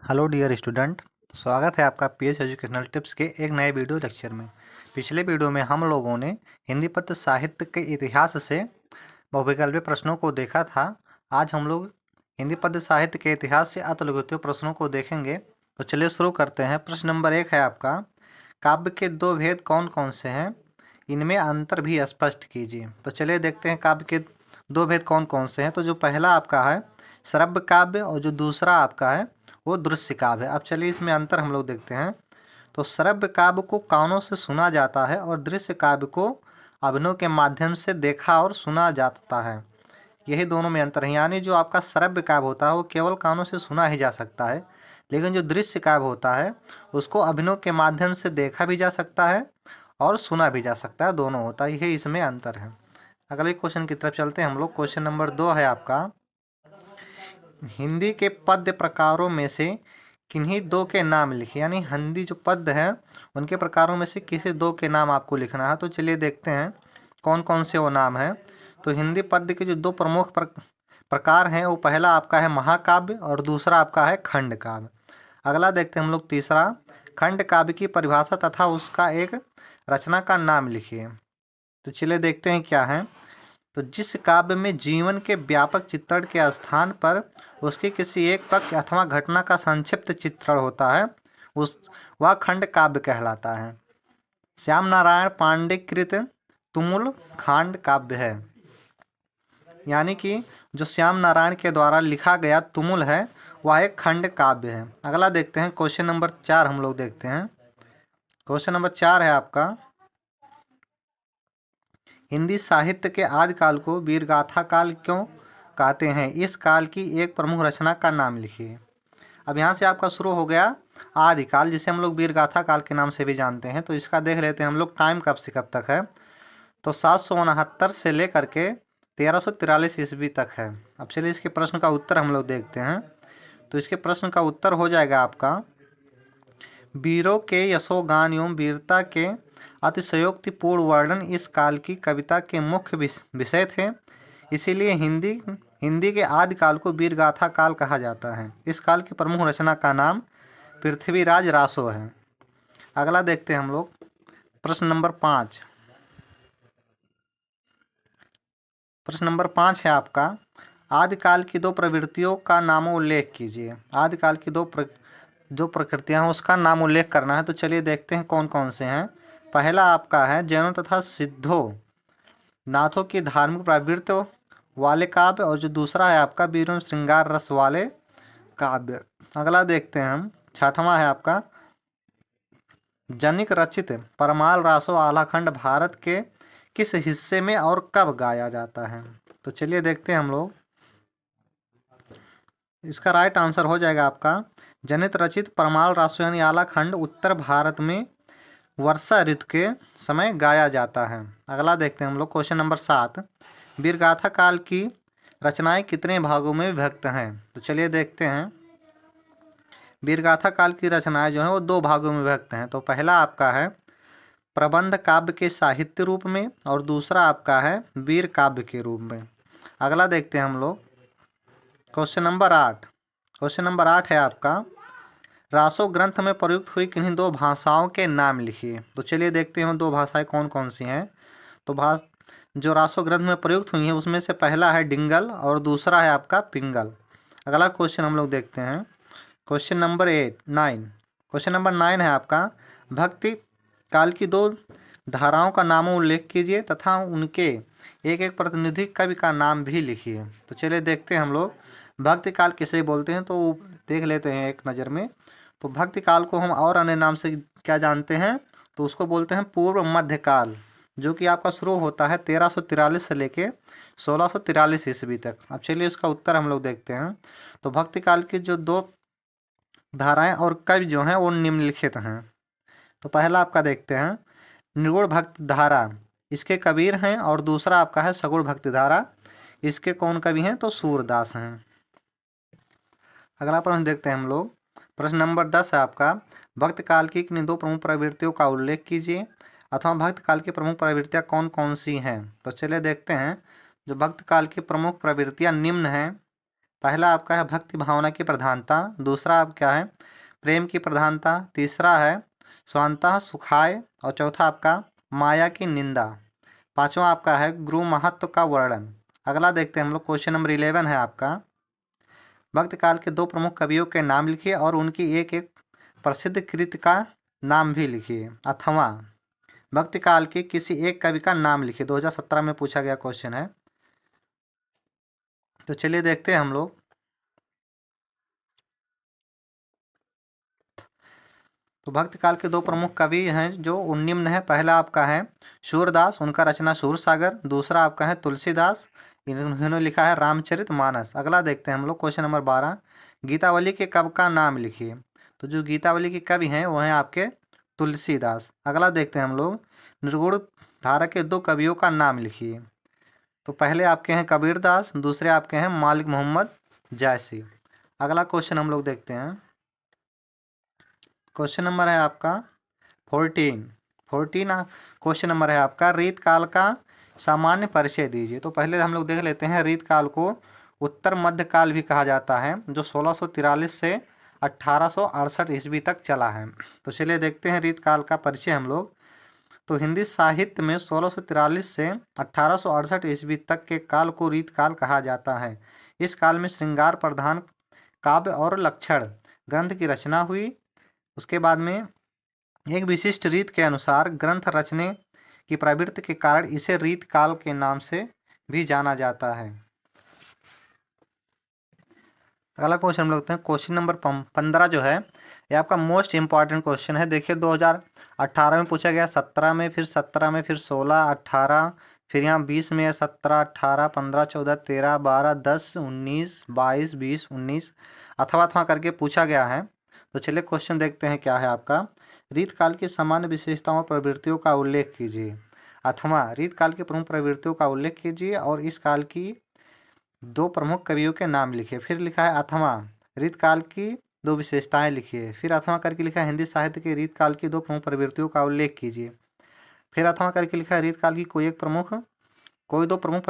Hello dear student. स्वागत है आपका पीएस एजुकेशनल टिप्स के एक नए वीडियो लेक्चर में। पिछले वीडियो में हम लोगों ने हिंदी पद्य साहित्य के इतिहास से बहुविकल्पीय प्रश्नों को देखा था। आज हम लोग हिंदी पद्य साहित्य के इतिहास से अतुलनीय प्रश्नों को देखेंगे। तो चलिए शुरू करते हैं। प्रश्न नंबर 1 है आपका, काव्य के दो भेद कौन कौन से हैं, इनमें अंतर भी स्पष्ट कीजिए। तो चलिए देखते हैं काव्य के दो भेद कौन कौन से हैं। तो जो पहला आपका है श्रव्य काव्य और जो दूसरा आपका है वो दृश्य काव्य है। अब चलिए इसमें अंतर हम लोग देखते हैं। तो श्रव्य काव्य को कानों से सुना जाता है और दृश्य काव्य को अभिनय के माध्यम से देखा और सुना जाता है। यही दोनों में अंतर है। यानी जो आपका श्रव्य काव्य होता है वो केवल कानों से सुना ही जा सकता है, लेकिन जो दृश्य काव्य होता है उसको अभिनय के माध्यम से देखा भी जा सकता है और सुना भी जा सकता है, दोनों होता है। यही इसमें अंतर है। अगले क्वेश्चन की तरफ चलते हैं हम लोग। क्वेश्चन नंबर 2 है आपका, हिंदी के पद्य प्रकारों में से किन्हीं दो के नाम लिखिए। यानी हिंदी जो पद्य है उनके प्रकारों में से किसी दो के नाम आपको लिखना है। तो चलिए देखते हैं कौन कौन से वो नाम है। तो हिंदी पद्य के जो दो प्रमुख प्रकार हैं वो पहला आपका है महाकाव्य और दूसरा आपका है खंड काव्य। अगला देखते हैं हम लोग तीसरा, खंड काव्य की परिभाषा तथा उसका एक रचना का नाम लिखिए। तो चलिए देखते हैं क्या है। तो जिस काव्य में जीवन के व्यापक चित्रण के स्थान पर उसके किसी एक पक्ष अथवा घटना का संक्षिप्त चित्रण होता है उस वह खंड काव्य कहलाता है। श्याम नारायण पांडे कृत तुमुल खंड काव्य है। यानी कि जो श्याम नारायण के द्वारा लिखा गया तुमुल है वह एक खंड काव्य है। अगला देखते हैं क्वेश्चन नंबर 4 हम लोग देखते हैं। क्वेश्चन नंबर 4 है आपका, हिंदी साहित्य के आदिकाल को वीरगाथा काल क्यों कहते हैं, इस काल की एक प्रमुख रचना का नाम लिखिए। अब यहाँ से आपका शुरू हो गया आदिकाल, जिसे हम लोग वीरगाथा काल के नाम से भी जानते हैं। तो इसका देख लेते हैं हम लोग टाइम कब से कब तक है। तो 769 से लेकर के 1343 ईस्वी तक है। अब चलिए इसके प्रश्न का उत्तर हम लोग देखते हैं। तो इसके प्रश्न का उत्तर हो जाएगा आपका, वीरों के यशोगान एवं वीरता के अतिशयोक्तिपूर्ण वर्णन इस काल की कविता के मुख्य विषय थे। इसीलिए हिंदी के आदिकाल को वीरगाथा काल कहा जाता है। इस काल की प्रमुख रचना का नाम पृथ्वीराज रासो है। अगला देखते हैं हम लोग प्रश्न नंबर 5। प्रश्न नंबर 5 है आपका, आदिकाल की दो प्रवृत्तियों का नाम उल्लेख कीजिए। आदिकाल की जो प्रकृतियां हैं उसका नाम उल्लेख करना है। तो चलिए देखते हैं कौन कौन से हैं। पहला आपका है जैनों तथा सिद्धों नाथों की धार्मिक प्रवृत्ति वाले काव्य और जो दूसरा है आपका वीरों श्रृंगार रस वाले काव्य। अगला देखते हैं हम, छठवां है आपका, जनिक रचित परमाल रासो आलाखंड भारत के किस हिस्से में और कब गाया जाता है। तो चलिए देखते हैं हम लोग। इसका राइट आंसर हो जाएगा आपका, जनित रचित परमाल रासो यानी आलाखंड उत्तर भारत में वर्षा ऋतु के समय गाया जाता है। अगला देखते हैं हम लोग क्वेश्चन नंबर 7, वीरगाथा काल की रचनाएं कितने भागों में विभक्त हैं। तो चलिए देखते हैं। वीरगाथा काल की रचनाएं जो हैं वो दो भागों में विभक्त हैं। तो पहला आपका है प्रबंध काव्य के साहित्य रूप में और दूसरा आपका है वीर काव्य के रूप में। अगला देखते हैं हम लोग क्वेश्चन नंबर 8। क्वेश्चन नंबर 8 है आपका, रासो ग्रंथ में प्रयुक्त हुई किन्हीं दो भाषाओं के नाम लिखिए। तो चलिए देखते हैं दो भाषाएं कौन कौन सी हैं। तो जो रासो ग्रंथ में प्रयुक्त हुई हैं उसमें से पहला है डिंगल और दूसरा है आपका पिंगल। अगला क्वेश्चन हम लोग देखते हैं क्वेश्चन नंबर 9। क्वेश्चन नंबर 9 है आपका, भक्ति काल की दो धाराओं का नाम उल्लेख कीजिए तथा उनके एक एक प्रतिनिधि कवि का नाम भी लिखिए। तो चलिए देखते हैं हम लोग भक्ति काल किसे बोलते हैं। तो देख लेते हैं एक नज़र में। तो भक्ति काल को हम और अन्य नाम से क्या जानते हैं, तो उसको बोलते हैं पूर्व मध्य काल, जो कि आपका शुरू होता है 1343 से लेके 1643 ईस्वी तक। अब चलिए इसका उत्तर हम लोग देखते हैं। तो भक्ति काल की जो दो धाराएं और कवि जो हैं वो निम्नलिखित हैं। तो पहला आपका देखते हैं निर्गुण भक्ति धारा, इसके कबीर हैं, और दूसरा आपका है सगुण भक्ति धारा, इसके कौन कवि हैं, तो सूरदास हैं। अगला प्रश्न देखते हैं हम लोग। प्रश्न नंबर 10 है आपका, भक्त काल की किन्हीं दो प्रमुख प्रवृत्तियों का उल्लेख कीजिए अथवा भक्त काल की प्रमुख प्रवृत्तियां कौन कौन सी हैं। तो चलिए देखते हैं। जो भक्त काल की प्रमुख प्रवृत्तियां निम्न हैं, पहला आपका है भक्ति भावना की प्रधानता, दूसरा आप क्या है प्रेम की प्रधानता, तीसरा है स्वांतः सुखाय और चौथा आपका माया की निंदा। पांचवा आपका है गुरु महत्व का वर्णन। अगला देखते हैं हम लोग, क्वेश्चन नंबर 11 है आपका, वक्त काल के दो प्रमुख कवियों के नाम लिखिए और उनकी एक एक प्रसिद्ध कृति का नाम भी लिखिए। अथवा भक्ति काल के किसी एक कवि का नाम लिखिए। 2017 में पूछा गया क्वेश्चन है। तो चलिए देखते हैं हम लोग। तो भक्ति काल के दो प्रमुख कवि हैं जो निम्न है। पहला आपका है सूरदास, उनका रचना सूर सागर। दूसरा आपका है तुलसीदास, इन्होंने लिखा है रामचरित मानस। अगला देखते हैं हम लोग, क्वेश्चन नंबर 12, गीतावली के कवि का नाम लिखिए। तो जो गीतावली के कवि हैं वो हैं आपके तुलसीदास। अगला देखते हैं हम लोग, निर्गुण धारा के दो कवियों का नाम लिखिए। तो पहले आपके हैं कबीरदास, दूसरे आपके हैं मालिक मोहम्मद जैसी। अगला क्वेश्चन हम लोग देखते हैं, क्वेश्चन नंबर है आपका 14 क्वेश्चन नंबर है आपका, रीत काल का सामान्य परिचय दीजिए। तो पहले हम लोग देख लेते हैं, रीत काल को उत्तर मध्य काल भी कहा जाता है, जो 1643 से 1868 ईस्वी तक चला है। तो चलिए देखते हैं रीत काल का परिचय हम लोग। तो हिंदी साहित्य में 1643 से 1868 ईस्वी तक के काल को रीत काल कहा जाता है। इस काल में श्रृंगार प्रधान काव्य और लक्षण ग्रंथ की रचना हुई। उसके बाद में एक विशिष्ट रीत के अनुसार ग्रंथ रचने की प्रवृत्ति के कारण इसे रीत काल के नाम से भी जाना जाता है। अगला क्वेश्चन हम लोग हैं, क्वेश्चन नंबर 15 जो है ये आपका मोस्ट इंपॉर्टेंट क्वेश्चन है। देखिए 2018 में पूछा गया, 17 में, फिर 17 में, फिर 16, 18, फिर यहाँ 20 में, 17, 18, 15, 14, 13, 12, 10, 19, 22, 20, 19 अथवा करके पूछा गया है। तो चलिए क्वेश्चन देखते हैं क्या है आपका, रीत काल की सामान्य विशेषताओं और प्रवृत्तियों का उल्लेख कीजिए। अथवा रीत काल की प्रमुख प्रवृत्तियों का उल्लेख कीजिए और इस काल की दो प्रमुख कवियों के नाम लिखिए। फिर लिखा है अथवा रीत काल की दो विशेषताएं लिखिए। फिर अथवा करके लिखा है हिंदी साहित्य के रीत काल की दो प्रमुख प्रवृत्तियों का उल्लेख कीजिए। फिर अथवा करके लिखा है रीत काल की कोई दो प्रमुख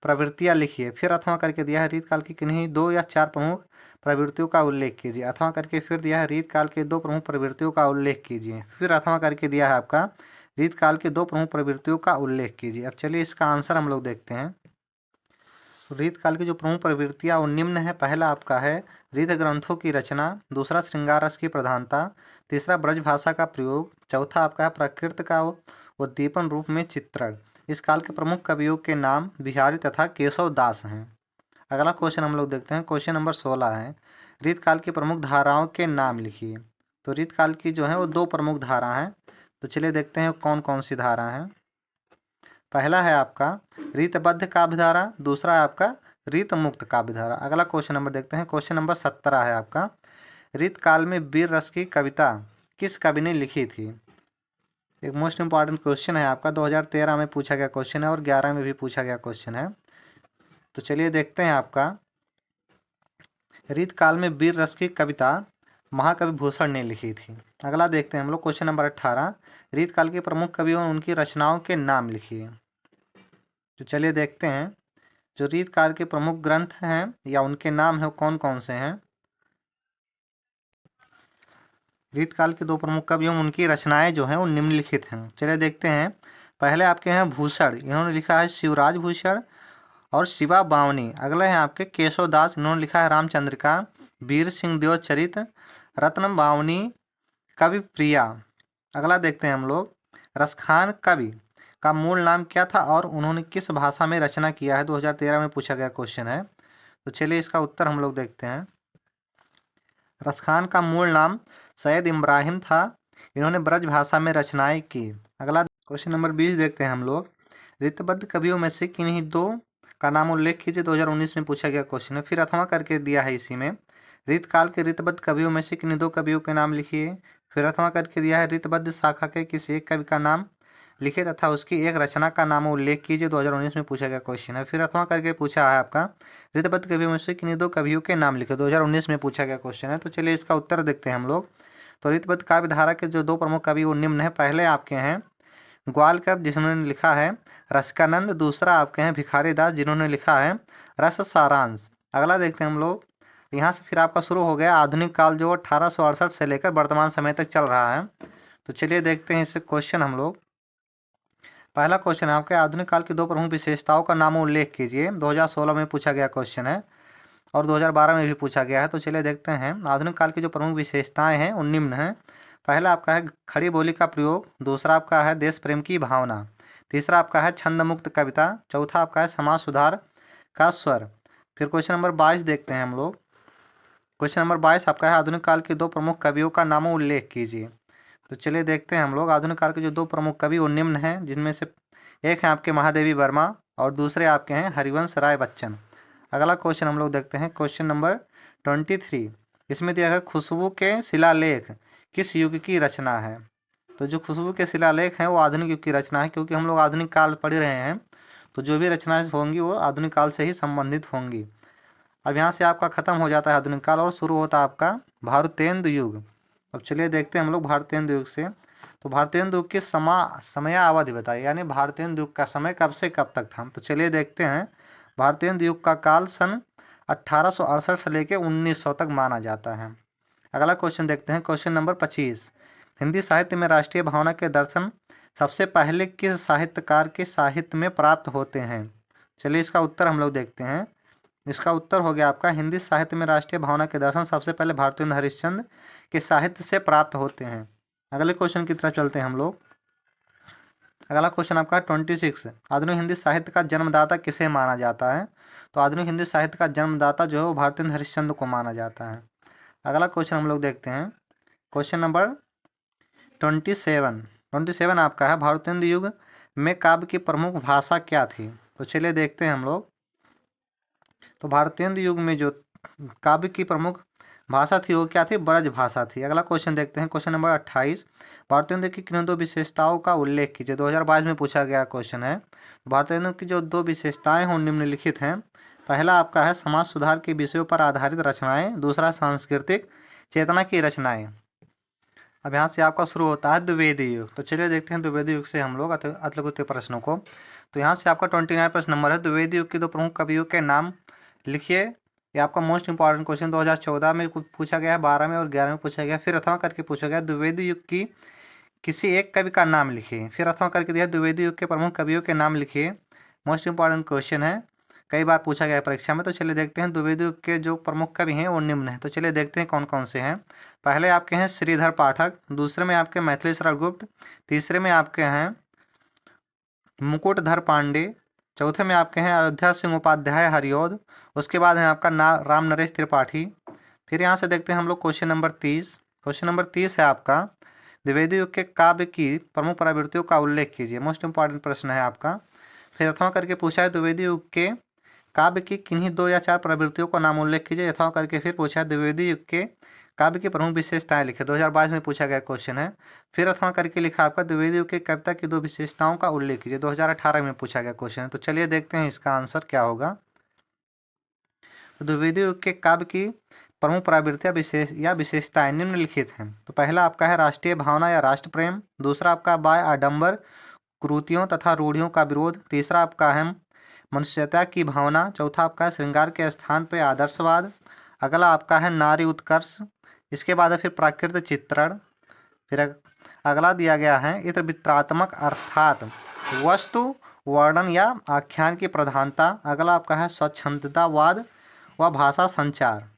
प्रवृत्तियां लिखिए। फिर अथवा करके दिया है रीत काल की किन्हीं दो या चार प्रमुख प्रवृत्तियों का उल्लेख कीजिए। अथवा करके फिर दिया है रीत काल के दो प्रमुख प्रवृत्तियों का उल्लेख कीजिए। फिर अथवा करके दिया है आपका रीत काल के दो प्रमुख प्रवृत्तियों का उल्लेख कीजिए। अब चलिए इसका आंसर हम लोग देखते हैं। तो रीत काल की जो प्रमुख प्रवृत्तियाँ वो निम्न है। पहला आपका है रीत ग्रंथों की रचना, दूसरा श्रृंगार रस की प्रधानता, तीसरा ब्रज भाषा का प्रयोग, चौथा आपका है प्रकृति का उद्दीपन रूप में चित्रण। इस काल के प्रमुख कवियों के नाम बिहारी तथा केशव दास हैं। अगला क्वेश्चन हम लोग देखते हैं, क्वेश्चन नंबर 16 है, रीत काल की प्रमुख धाराओं के नाम लिखिए। तो रीत काल की जो है वो दो प्रमुख धारा हैं। तो चलिए देखते हैं कौन कौन सी धारा हैं। पहला है आपका रीतबद्ध काव्य धारा, दूसरा है आपका रीत मुक्त काव्य धारा। अगला क्वेश्चन नंबर देखते हैं, क्वेश्चन नंबर 17 है आपका, रीत काल में वीर रस की कविता किस कवि ने लिखी थी। एक मोस्ट इंपॉर्टेंट क्वेश्चन है आपका, 2013 में पूछा गया क्वेश्चन है और 11 में भी पूछा गया क्वेश्चन है। तो चलिए देखते हैं आपका, रीत काल में वीर रस की कविता महाकवि भूषण ने लिखी थी। अगला देखते हैं हम लोग, क्वेश्चन नंबर 18, रीत काल के प्रमुख कवियों और उनकी रचनाओं के नाम लिखिए। तो चलिए देखते हैं जो रीत काल के प्रमुख ग्रंथ हैं या उनके नाम है वो कौन कौन से हैं। रीत काल के दो प्रमुख कवि एवं उनकी रचनाएं जो हैं वो निम्नलिखित हैं। चलिए देखते हैं, पहले आपके हैं भूषण, इन्होंने लिखा है शिवराज भूषण और शिवा बावनी। अगले हैं आपके केशव दास, इन्होंने लिखा है रामचंद्रिका, वीर सिंह देव चरित, रत्न बावनी, कवि प्रिया। अगला देखते हैं हम लोग, रसखान कवि का मूल नाम क्या था और उन्होंने किस भाषा में रचना किया है। 2013 में पूछा गया क्वेश्चन है। तो चलिए इसका उत्तर हम लोग देखते हैं। रसखान का मूल नाम सैयद इब्राहिम था, इन्होंने ब्रज भाषा में रचनाएं की। अगला क्वेश्चन नंबर 20 देखते हैं हम लोग, रीतबद्ध कवियों में से किन्हीं दो का नाम उल्लेख कीजिए। 2019 में पूछा गया क्वेश्चन है। फिर अथवा करके दिया है इसी में, रीत काल के रीतबद्ध कवियों में से किन्हीं दो कवियों के नाम लिखिए। फिर अथवा करके दिया है रीतबद्ध शाखा के किसी एक कवि का नाम लिखे तथा उसकी एक रचना का नाम उल्लेख कीजिए। 2019 में पूछा गया क्वेश्चन है। फिर अथवा करके पूछा है आपका रीतबद्ध कवियों में से किन्हीं दो कवियों के नाम लिखे। 2019 में पूछा गया क्वेश्चन है। तो चलिए इसका उत्तर देखते हैं हम लोग। तो रीतबद्ध काव्य धारा के जो दो प्रमुख कवि वो निम्न है। पहले आपके हैं ग्वाल कवि जिन्होंने लिखा है रसिकानंद, दूसरा आपके हैं भिखारी दास जिन्होंने लिखा है रस सारांश। अगला देखते हैं हम लोग। यहाँ से फिर आपका शुरू हो गया आधुनिक काल, जो 1868 से लेकर वर्तमान समय तक चल रहा है। तो चलिए देखते हैं इससे क्वेश्चन हम लोग। पहला क्वेश्चन है आपके, आधुनिक काल की दो प्रमुख विशेषताओं का नाम उल्लेख कीजिए। 2016 में पूछा गया क्वेश्चन है और 2012 में भी पूछा गया है। तो चलिए देखते हैं आधुनिक काल की जो प्रमुख विशेषताएं हैं वो निम्न हैं। पहला आपका है खड़ी बोली का प्रयोग, दूसरा आपका है देश प्रेम की भावना, तीसरा आपका है छंद मुक्त कविता, चौथा आपका है समाज सुधार का स्वर। फिर क्वेश्चन नंबर 22 देखते हैं हम लोग। क्वेश्चन नंबर 22 आपका है आधुनिक काल के दो प्रमुख कवियों का नाम उल्लेख कीजिए। तो चलिए देखते हैं हम लोग आधुनिक काल के जो दो प्रमुख कवि वो निम्न हैं, जिनमें से एक है आपके महादेवी वर्मा और दूसरे आपके हैं हरिवंश राय बच्चन। अगला क्वेश्चन हम लोग देखते हैं, क्वेश्चन नंबर 23। इसमें दिया है खुशबू के शिलालेख किस युग की रचना है। तो जो खुशबू के शिलालेख हैं वो आधुनिक युग की रचना है, क्योंकि हम लोग आधुनिक काल पढ़ रहे हैं तो जो भी रचनाएं होंगी वो आधुनिक काल से ही संबंधित होंगी। अब यहाँ से आपका खत्म हो जाता है आधुनिक काल और शुरू होता है आपका भारतेंदु युग। अब चलिए देखते हैं हम लोग भारतेंदु युग से। तो भारतेंदु युग की समयावधि बताइए, यानी भारतेंदु युग का समय कब से कब तक था। तो चलिए देखते हैं। भारतेंदु युग का काल सन 1868 से लेकर 1900 तक माना जाता है। अगला क्वेश्चन देखते हैं, क्वेश्चन नंबर 25। हिंदी साहित्य में राष्ट्रीय भावना के दर्शन सबसे पहले किस साहित्यकार के साहित्य में प्राप्त होते हैं। चलिए इसका उत्तर हम लोग देखते हैं। इसका उत्तर हो गया आपका, हिंदी साहित्य में राष्ट्रीय भावना के दर्शन सबसे पहले भारतेंदु हरिश्चंद्र के साहित्य से प्राप्त होते हैं। अगले क्वेश्चन की तरफ चलते हैं हम लोग। अगला क्वेश्चन आपका 26। आधुनिक हिंदी साहित्य का जन्मदाता किसे माना जाता है। तो आधुनिक हिंदी साहित्य का जन्मदाता जो है वो भारतेंदु हरिश्चंद्र को माना जाता है। अगला क्वेश्चन हम लोग देखते हैं, क्वेश्चन नंबर 27 आपका है भारतेंदु युग में काव्य की प्रमुख भाषा क्या थी। तो चलिए देखते हैं हम लोग। तो भारतेंदु युग में जो काव्य की प्रमुख भाषा थी वो क्या थी, ब्रज भाषा थी। अगला क्वेश्चन देखते हैं, क्वेश्चन नंबर 28। भारतेंदु की किन दो विशेषताओं का उल्लेख कीजिए। 2022 में पूछा गया क्वेश्चन है। भारतेंदु की जो दो विशेषताएं हैं निम्नलिखित हैं। पहला आपका है समाज सुधार के विषयों पर आधारित रचनाएं, दूसरा सांस्कृतिक चेतना की रचनाएं। अब यहाँ से आपका शुरू होता है द्विवेदी युग। तो चलिए देखते हैं द्विवेदी युग से हम लोग अतलगुत्य प्रश्नों को। तो यहाँ से आपका 29 प्रश्न नंबर है, द्विवेदी युग के दो प्रमुख कवियों के नाम लिखिए। ये आपका मोस्ट इंपॉर्टेंट क्वेश्चन 2014 में पूछा गया है, 12 में और 11 में पूछा गया, फिर अथवा करके पूछा गया द्विवेदी युग की किसी एक कवि का नाम लिखिए। फिर अथवा करके दिया द्विवेदी युग के प्रमुख कवियों के नाम लिखिए। मोस्ट इंपॉर्टेंट क्वेश्चन है, कई बार पूछा गया है परीक्षा में। तो चलिए देखते हैं द्विवेदी युग के जो प्रमुख कवि हैं वो निम्न हैं। तो चलिए देखते हैं कौन कौन से हैं। पहले आपके हैं श्रीधर पाठक, दूसरे में आपके मैथिली शरण गुप्त, तीसरे में आपके हैं मुकुटधर पांडे, चौथे में आपके हैं अयोध्या सिंह उपाध्याय हरिऔध, उसके बाद है आपका राम नरेश त्रिपाठी। फिर यहाँ से देखते हैं हम लोग क्वेश्चन नंबर 30। क्वेश्चन नंबर 30 है आपका, द्विवेदी युग के काव्य की प्रमुख प्रवृत्तियों का उल्लेख कीजिए। मोस्ट इंपॉर्टेंट प्रश्न है आपका। फिर अथवा करके पूछा है द्विवेदी युग के काव्य की किन्हीं 2 या 4 प्रवृत्तियों का नाम उल्लेख कीजिए। यथाव करके फिर पूछा है द्विवेदी युग के काव्य की प्रमुख विशेषताएं लिखे। 2022 में पूछा गया क्वेश्चन है। फिर अथवा करके लिखा आपका द्विवेदी युग के कविता की 2 विशेषताओं का उल्लेख कीजिए। 2018 में पूछा गया क्वेश्चन है। तो चलिए देखते हैं इसका आंसर क्या होगा। तो द्विवेदी युग के काव्य की प्रमुख प्रवृत्तियां विशेषताएं निम्नलिखित हैं। तो पहला आपका है राष्ट्रीय भावना या राष्ट्र प्रेम, दूसरा आपका बाय आडंबर कुरीतियों तथा रूढ़ियों का विरोध, तीसरा आपका है मनुष्यता की भावना, चौथा आपका है श्रृंगार के स्थान पर आदर्शवाद, अगला आपका है नारी उत्कर्ष, इसके बाद है फिर प्राकृतिक चित्रण, फिर अगला दिया गया है इतर वित्रात्मक अर्थात वस्तु वर्णन या आख्यान की प्रधानता, अगला आपका है स्वच्छंदतावाद व भाषा संचार।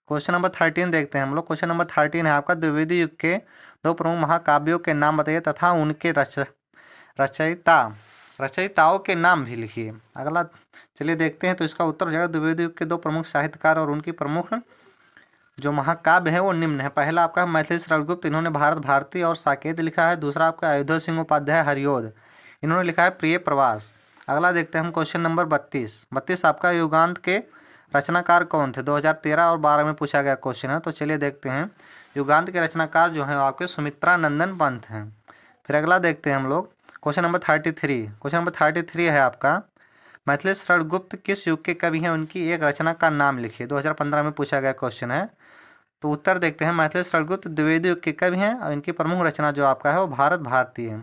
क्वेश्चन नंबर 13 देखते हैं हम लोग। क्वेश्चन नंबर 13 है आपका, द्विवेदी युग के 2 प्रमुख महाकाव्यों के नाम बताइए तथा उनके रचयिताओं के नाम भी लिखिए। अगला चलिए देखते हैं। तो इसका उत्तर हो जाएगा द्विवेदी युग के 2 प्रमुख साहित्यकार और उनकी प्रमुख जो महाकाव्य है वो निम्न है। पहला आपका मैथिली शरण गुप्त, इन्होंने भारत भारती और साकेत लिखा है। दूसरा आपका अयोध्या सिंह उपाध्याय हरिऔध, इन्होंने लिखा है प्रिय प्रवास। अगला देखते हैं हम क्वेश्चन नंबर 32 आपका युगांत के रचनाकार कौन थे। 2013 और 12 में पूछा गया क्वेश्चन है। तो चलिए देखते हैं। युगांत के रचनाकार जो हैं वो आपके सुमित्रा नंदन पंत हैं। फिर अगला देखते हैं हम लोग क्वेश्चन नंबर 33। क्वेश्चन नंबर 33 है आपका, मैथिली शरण गुप्त किस युग के कवि हैं, उनकी एक रचना का नाम लिखिए। 2015 में पूछा गया क्वेश्चन है। तो उत्तर देखते हैं, मैथिली शरण गुप्त द्विवेदी युग के कवि हैं और इनकी प्रमुख रचना जो आपका है वो भारत भारती है।